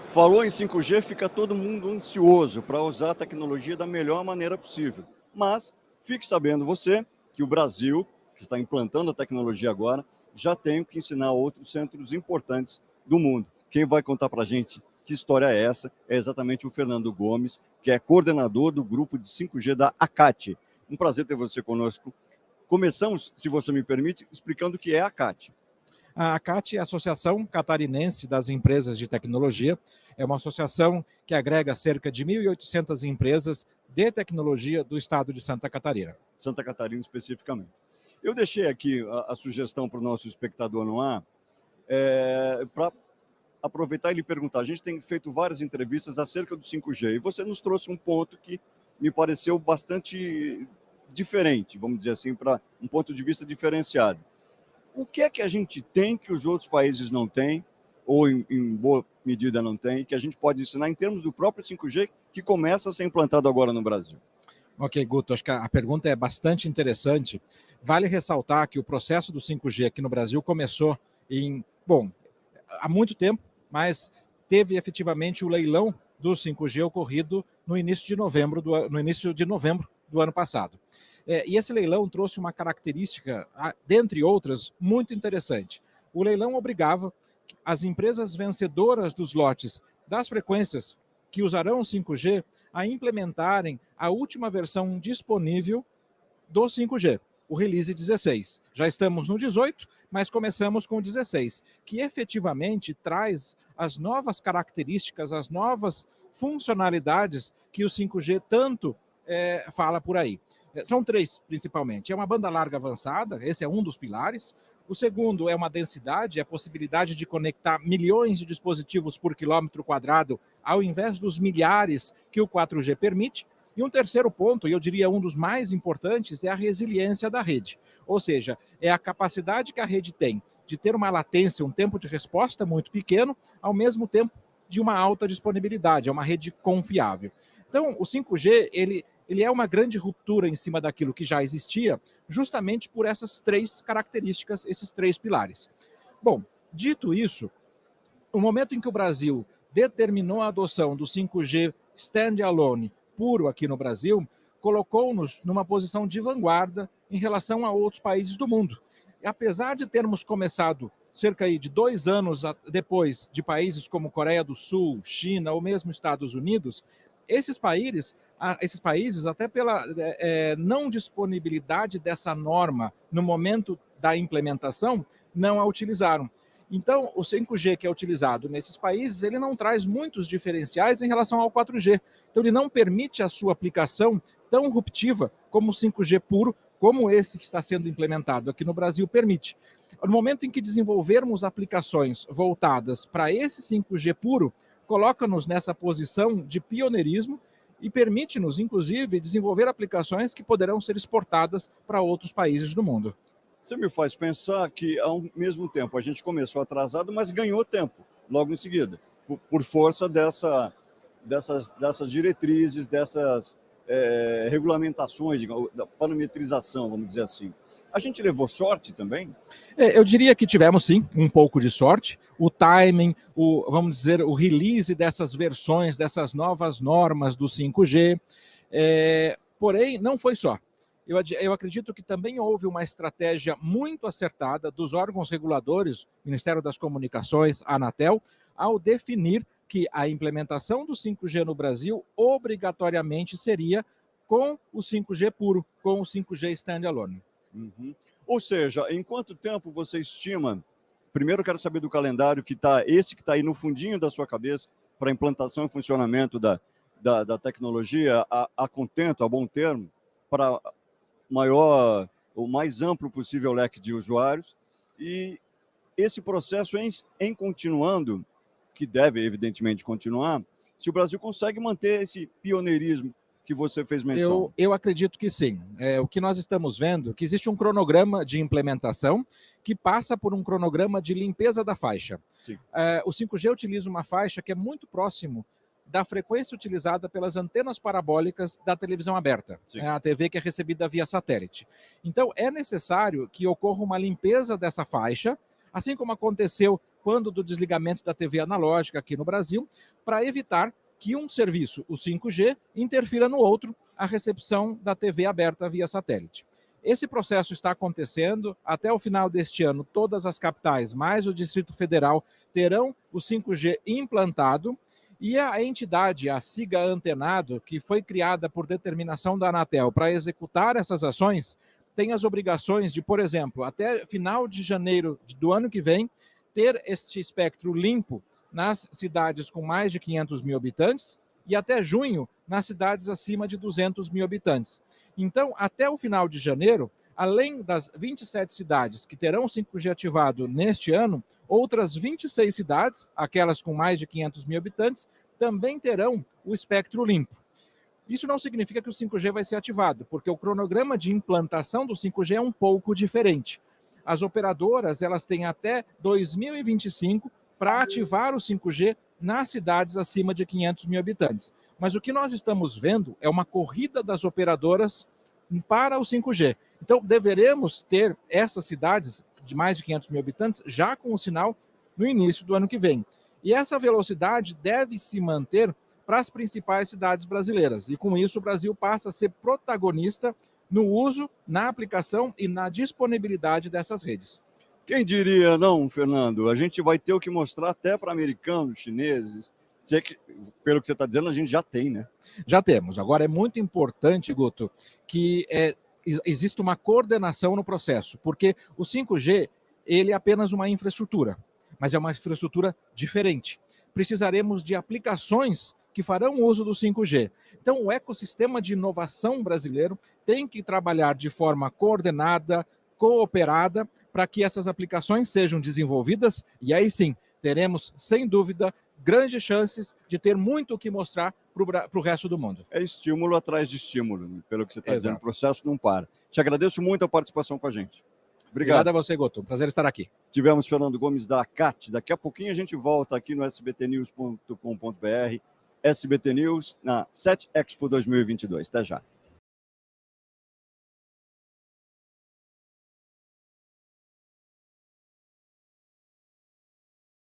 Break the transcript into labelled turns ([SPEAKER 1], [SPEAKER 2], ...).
[SPEAKER 1] Falou em 5G, fica todo mundo ansioso para usar a tecnologia da melhor maneira possível. Mas fique sabendo você que o Brasil, que está implantando a tecnologia agora, já tem que ensinar outros centros importantes do mundo. Quem vai contar para a gente que história é essa é exatamente o Fernando Gomes, que é coordenador do grupo de 5G da ACAT. Um prazer ter você conosco. Começamos, se você me permite, explicando o que é a ACAT.
[SPEAKER 2] A ACAT é a Associação Catarinense das Empresas de Tecnologia. É uma associação que agrega cerca de 1.800 empresas de tecnologia do estado de Santa Catarina.
[SPEAKER 1] Santa Catarina especificamente. Eu deixei aqui a sugestão para o nosso espectador no ar, para aproveitar e lhe perguntar. A gente tem feito várias entrevistas acerca do 5G e você nos trouxe um ponto que me pareceu bastante diferente, vamos dizer assim, para um ponto de vista diferenciado. O que é que a gente tem que os outros países não têm, ou em boa medida não têm, que a gente pode ensinar em termos do próprio 5G que começa a ser implantado agora no Brasil?
[SPEAKER 2] Ok, Guto, acho que a pergunta é bastante interessante. Vale ressaltar que o processo do 5G aqui no Brasil começou há muito tempo, mas teve efetivamente o leilão do 5G ocorrido no início de novembro do ano passado. E esse leilão trouxe uma característica, dentre outras, muito interessante. O leilão obrigava as empresas vencedoras dos lotes das frequências que usarão o 5G a implementarem a última versão disponível do 5G, o release 16. Já estamos no 18, mas começamos com o 16, que efetivamente traz as novas características, as novas funcionalidades que o 5G tanto fala por aí. São três, principalmente. É uma banda larga avançada, esse é um dos pilares. O segundo é uma densidade, é a possibilidade de conectar milhões de dispositivos por quilômetro quadrado, ao invés dos milhares que o 4G permite. E um terceiro ponto, e eu diria um dos mais importantes, é a resiliência da rede. Ou seja, é a capacidade que a rede tem de ter uma latência, um tempo de resposta muito pequeno, ao mesmo tempo de uma alta disponibilidade, é uma rede confiável. Então, o 5G, ele é uma grande ruptura em cima daquilo que já existia, justamente por essas três características, esses três pilares. Bom, dito isso, o momento em que o Brasil determinou a adoção do 5G standalone puro aqui no Brasil, colocou-nos numa posição de vanguarda em relação a outros países do mundo. E apesar de termos começado cerca de 2 anos depois de países como Coreia do Sul, China ou mesmo Estados Unidos, esses países até pela não disponibilidade dessa norma no momento da implementação, não a utilizaram. Então, o 5G que é utilizado nesses países, ele não traz muitos diferenciais em relação ao 4G. Então, ele não permite a sua aplicação tão ruptiva como o 5G puro, como esse que está sendo implementado aqui no Brasil permite. No momento em que desenvolvermos aplicações voltadas para esse 5G puro, coloca-nos nessa posição de pioneirismo e permite-nos, inclusive, desenvolver aplicações que poderão ser exportadas para outros países do mundo.
[SPEAKER 1] Você me faz pensar que, ao mesmo tempo, a gente começou atrasado, mas ganhou tempo logo em seguida, por força dessas diretrizes, dessas regulamentações, da parametrização, vamos dizer assim. A gente levou sorte também?
[SPEAKER 2] Eu diria que tivemos sim um pouco de sorte. O timing, vamos dizer, o release dessas versões, dessas novas normas do 5G. Porém, não foi só. Eu acredito que também houve uma estratégia muito acertada dos órgãos reguladores, Ministério das Comunicações, Anatel, ao definir que a implementação do 5G no Brasil obrigatoriamente seria com o 5G puro, com o 5G standalone.
[SPEAKER 1] Uhum. Ou seja, em quanto tempo você estima? Primeiro, eu quero saber do calendário que está aí no fundinho da sua cabeça para implantação e funcionamento da tecnologia a contento, a bom termo, para o mais amplo possível leque de usuários. E esse processo em continuando, que deve evidentemente continuar, se o Brasil consegue manter esse pioneirismo que você fez menção.
[SPEAKER 2] Eu acredito que sim. O que nós estamos vendo é que existe um cronograma de implementação que passa por um cronograma de limpeza da faixa. O 5G utiliza uma faixa que é muito próximo da frequência utilizada pelas antenas parabólicas da televisão aberta, a TV que é recebida via satélite. Então, é necessário que ocorra uma limpeza dessa faixa, assim como aconteceu quando do desligamento da TV analógica aqui no Brasil, para evitar que um serviço, o 5G, interfira no outro, a recepção da TV aberta via satélite. Esse processo está acontecendo. Até o final deste ano, todas as capitais, mais o Distrito Federal, terão o 5G implantado. E a entidade, a SIGA Antenado, que foi criada por determinação da Anatel para executar essas ações, tem as obrigações de, por exemplo, até final de janeiro do ano que vem, ter este espectro limpo nas cidades com mais de 500 mil habitantes e até junho nas cidades acima de 200 mil habitantes. Então, até o final de janeiro, além das 27 cidades que terão o 5G ativado neste ano, outras 26 cidades, aquelas com mais de 500 mil habitantes, também terão o espectro limpo. Isso não significa que o 5G vai ser ativado, porque o cronograma de implantação do 5G é um pouco diferente. As operadoras, elas têm até 2025 para ativar o 5G nas cidades acima de 500 mil habitantes. Mas o que nós estamos vendo é uma corrida das operadoras para o 5G. Então, deveremos ter essas cidades de mais de 500 mil habitantes já com o sinal no início do ano que vem. E essa velocidade deve se manter para as principais cidades brasileiras. E com isso, o Brasil passa a ser protagonista no uso, na aplicação e na disponibilidade dessas redes.
[SPEAKER 1] Quem diria, não, Fernando? A gente vai ter o que mostrar até para americanos, chineses. Pelo que você está dizendo, a gente já tem, né?
[SPEAKER 2] Já temos. Agora, é muito importante, Guto, que exista uma coordenação no processo, porque o 5G ele é apenas uma infraestrutura, mas é uma infraestrutura diferente. Precisaremos de aplicações que farão uso do 5G. Então, o ecossistema de inovação brasileiro tem que trabalhar de forma coordenada, cooperada, para que essas aplicações sejam desenvolvidas e aí sim, teremos, sem dúvida, grandes chances de ter muito o que mostrar para o resto do mundo.
[SPEAKER 1] É estímulo atrás de estímulo, pelo que você está dizendo, o processo não para. Te agradeço muito a participação com a gente.
[SPEAKER 2] Obrigado a você, Guto. Prazer estar aqui.
[SPEAKER 1] Tivemos Fernando Gomes da ACAT. Daqui a pouquinho a gente volta aqui no sbtnews.com.br, SBT News, na 7 Expo 2022. Até já.